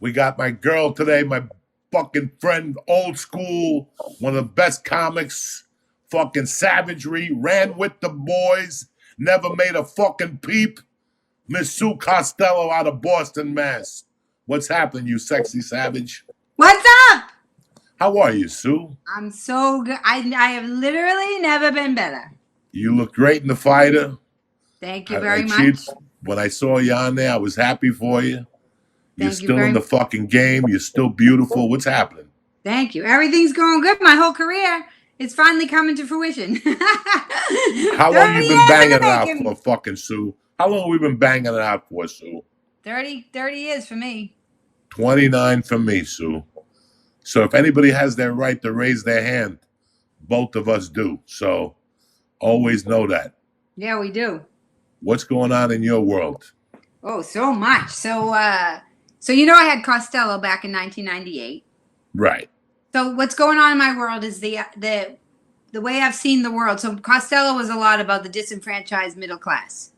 We got my girl today, my fucking friend, old school, one of the best comics, fucking savagery, ran with the boys, never made a fucking peep. Miss Sue Costello out of Boston, Mass. What's happening, you sexy savage? What's up? How are you, Sue? I'm so good. I have literally never been better. You look great in the fighter. Thank you I very cheated. much. When I saw you on there, I was happy for you. You're Thank you still very in the much. fucking game. You're still beautiful. What's happening? Thank you. Everything's going good. My whole career is finally coming to fruition. 30 How long you been years in banging the it out for, making. fucking Sue? How long have we been banging it out for, Sue? 30 years for me. 29 for me, Sue. So if anybody has their right to raise their hand, both of us do. So always know that. Yeah, we do. What's going on in your world? Oh, so much. So you know I had Costello back in 1998. Right. So what's going on in my world is the way I've seen the world. So Costello was a lot about the disenfranchised middle class.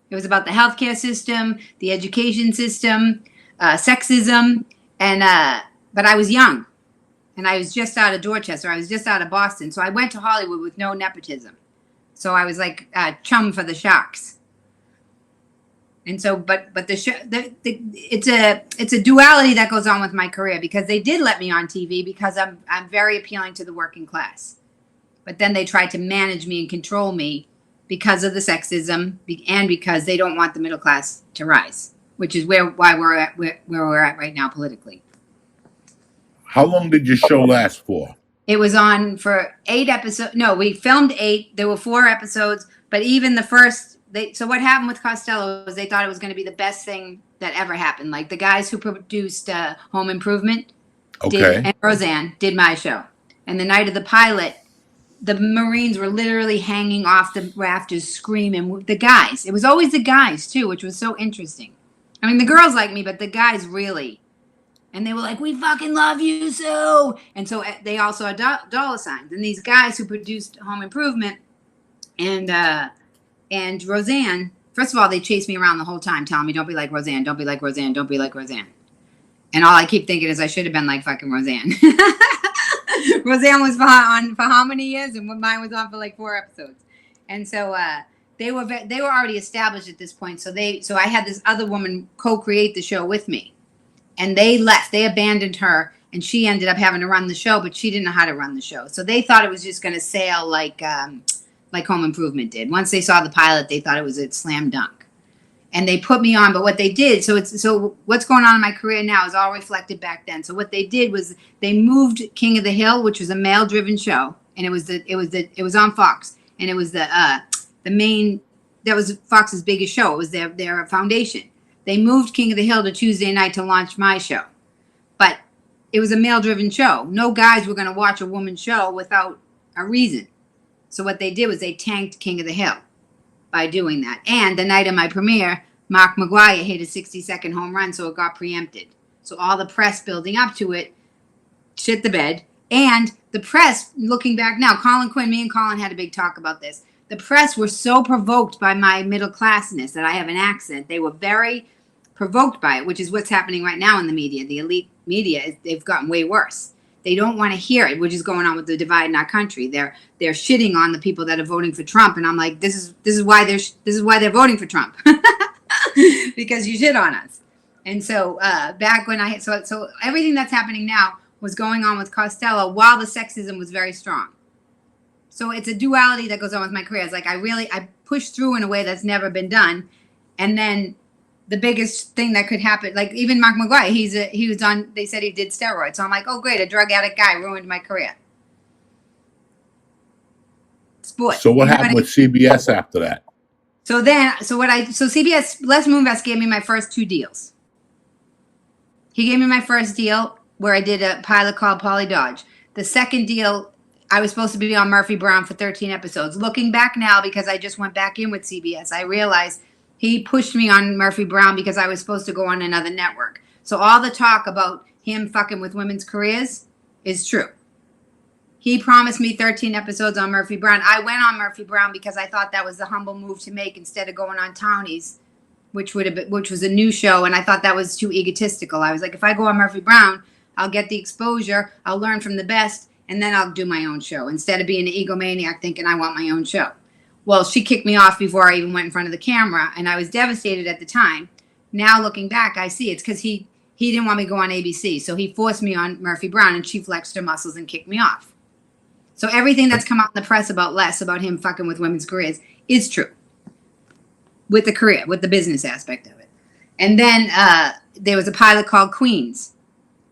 It was about the healthcare system, the education system, sexism, and but I was young, and I was just out of Dorchester. I was just out of Boston, so I went to Hollywood with no nepotism. So I was like chum for the sharks. And so, but it's a duality that goes on with my career because they did let me on TV because I'm very appealing to the working class, but then they tried to manage me and control me because of the sexism and because they don't want the middle class to rise, which is why where we're at right now politically. How long did your show last for? It was on for 8 episodes. No, we filmed 8. There were 4 episodes, but even the first. So what happened with Costello was they thought it was going to be the best thing that ever happened. Like the guys who produced Home Improvement Okay. and Roseanne did my show. And the night of the pilot, the Marines were literally hanging off the rafters screaming. The guys. It was always the guys, too, which was so interesting. I mean, the girls like me, but the guys really. And they were like, we fucking love you, Sue. And so they also had dollar signs. And these guys who produced Home Improvement and Roseanne, first of all, they chased me around the whole time telling me, don't be like Roseanne, don't be like Roseanne, don't be like Roseanne. And all I keep thinking is I should have been like fucking Roseanne. Roseanne was on for how many years? And mine was on for like 4 episodes. And so they were already established at this point. So I had this other woman co-create the show with me. And they left. They abandoned her. And she ended up having to run the show, but she didn't know how to run the show. So they thought it was just going to sail like Home Improvement did. Once they saw the pilot, they thought it was a slam dunk. And they put me on, but what they did, so what's going on in my career now is all reflected back then. So what they did was they moved King of the Hill, which was a male-driven show, and it was on Fox, and it was the main, that was Fox's biggest show. It was their foundation. They moved King of the Hill to Tuesday night to launch my show, but it was a male-driven show. No guys were going to watch a woman's show without a reason. So what they did was they tanked King of the Hill by doing that. And the night of my premiere, Mark McGuire hit a 60-second home run, so it got preempted. So all the press building up to it shit the bed. And the press, looking back now, Colin Quinn, me and Colin had a big talk about this. The press were so provoked by my middle classness that I have an accent. They were very provoked by it, which is what's happening right now in the media. The elite media, they've gotten way worse. They don't want to hear it, which is going on with the divide in our country. They're shitting on the people that are voting for Trump, and I'm like, this is why they're voting for Trump because you shit on us. And so back when so everything that's happening now was going on with Costello while the sexism was very strong. So it's a duality that goes on with my career. It's like I pushed through in a way that's never been done, and then the biggest thing that could happen, like even Mark McGuire, he was on. They said he did steroids, so I'm like, oh great, a drug addict guy ruined my career. Sport. So what happened with CBS after that? So CBS Les Moonves gave me my first 2 deals. He gave me my first deal where I did a pilot called Polly Dodge. The second deal, I was supposed to be on Murphy Brown for 13 episodes. Looking back now, because I just went back in with CBS, I realized he pushed me on Murphy Brown because I was supposed to go on another network. So all the talk about him fucking with women's careers is true. He promised me 13 episodes on Murphy Brown. I went on Murphy Brown because I thought that was the humble move to make instead of going on Townies which was a new show, and I thought that was too egotistical. I was like, if I go on Murphy Brown, I'll get the exposure, I'll learn from the best, and then I'll do my own show instead of being an egomaniac thinking I want my own show. Well, she kicked me off before I even went in front of the camera, and I was devastated at the time. Now looking back, I see it's because he didn't want me to go on ABC, so he forced me on Murphy Brown, and she flexed her muscles and kicked me off. So everything that's come out in the press about him fucking with women's careers is true. With the career, with the business aspect of it. And then there was a pilot called Queens.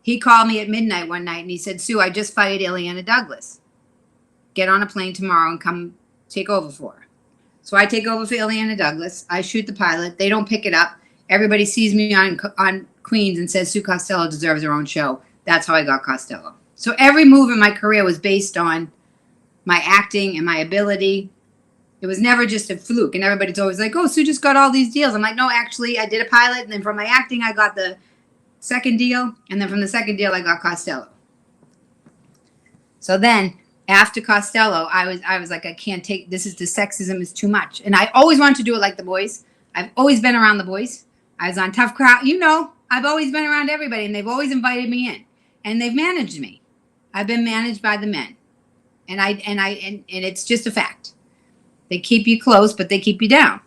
He called me at midnight one night and he said, Sue, I just fired Ileana Douglas. Get on a plane tomorrow and come take over for her. So I take over for Ileana Douglas. I shoot the pilot. They don't pick it up. Everybody sees me on Queens and says Sue Costello deserves her own show. That's how I got Costello. So every move in my career was based on my acting and my ability. It was never just a fluke. And everybody's always like, oh, Sue just got all these deals. I'm like, no, actually, I did a pilot. And then from my acting, I got the second deal. And then from the second deal, I got Costello. So then after Costello, I was like, I can't take this. The sexism is too much. And I always wanted to do it like the boys. I've always been around the boys. I was on Tough Crowd. You know, I've always been around everybody. And they've always invited me in. And they've managed me. I've been managed by the men. And it's just a fact. They keep you close, but they keep you down.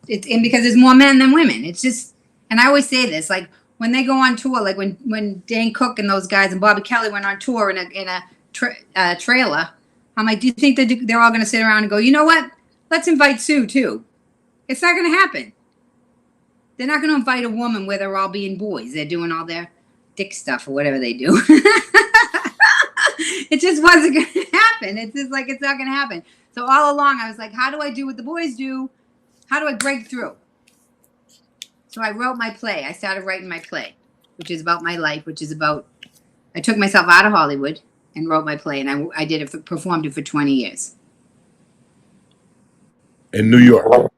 And because there's more men than women. It's just, and I always say this, like when they go on tour, like when Dane Cook and those guys and Bobby Kelly went on tour in a trailer, I'm like, do you think that they're all going to sit around and go, you know what? Let's invite Sue too. It's not going to happen. They're not going to invite a woman where they're all being boys. They're doing all their dick stuff or whatever they do. It just wasn't going to happen. It's just like, it's not going to happen. So all along, I was like, how do I do what the boys do? How do I break through? So I wrote my play. I started writing my play, which is about my life, which is about, I took myself out of Hollywood and wrote my play, and I did it, performed it for 20 years. In New York?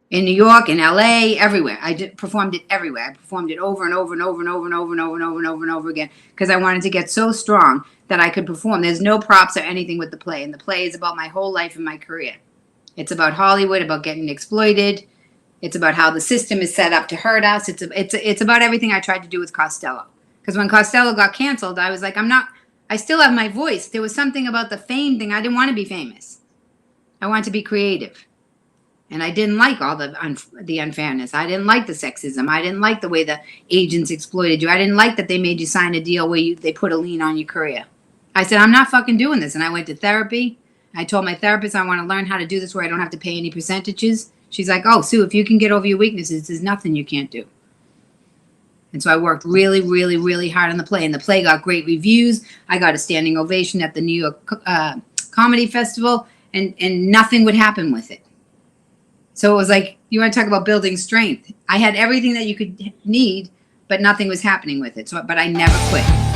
In New York, in LA, everywhere. Performed it everywhere. I performed it over and over and over and over and over and over and over and over and over again because I wanted to get so strong that I could perform. There's no props or anything with the play, and the play is about my whole life and my career. It's about Hollywood, about getting exploited. It's about how the system is set up to hurt us. It's about everything I tried to do with Costello. Because when Costello got canceled, I was like, I still have my voice. There was something about the fame thing. I didn't want to be famous. I wanted to be creative. And I didn't like all the unfairness. I didn't like the sexism. I didn't like the way the agents exploited you. I didn't like that they made you sign a deal where they put a lien on your career. I said, I'm not fucking doing this. And I went to therapy. I told my therapist I want to learn how to do this where I don't have to pay any percentages. She's like, oh, Sue, if you can get over your weaknesses, there's nothing you can't do. And so I worked really, really, really hard on the play. And the play got great reviews. I got a standing ovation at the New York Comedy Festival. And nothing would happen with it. So it was like, you want to talk about building strength. I had everything that you could need, but nothing was happening with it. But I never quit.